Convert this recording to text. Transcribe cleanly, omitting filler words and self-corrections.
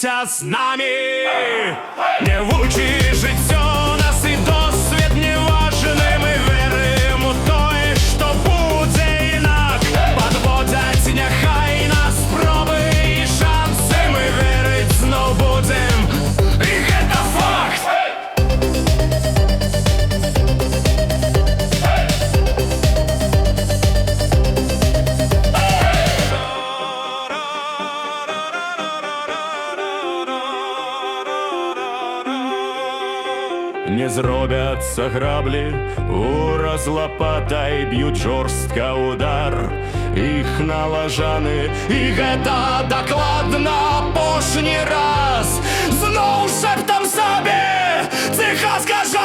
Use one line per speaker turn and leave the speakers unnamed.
залишайся з нами. Не вучи життя нас і досвід не важний. Ми віримо в те, що буде інак. Подводять нехай нас спроби і шанси. Ми вірить знов будем, і це факт. Не зробяться граблі, ураз лопатай б'ють жорстка удар. Їх налажани, і гэта докладна апошні раз. Знов шептам собі, тихо скажу.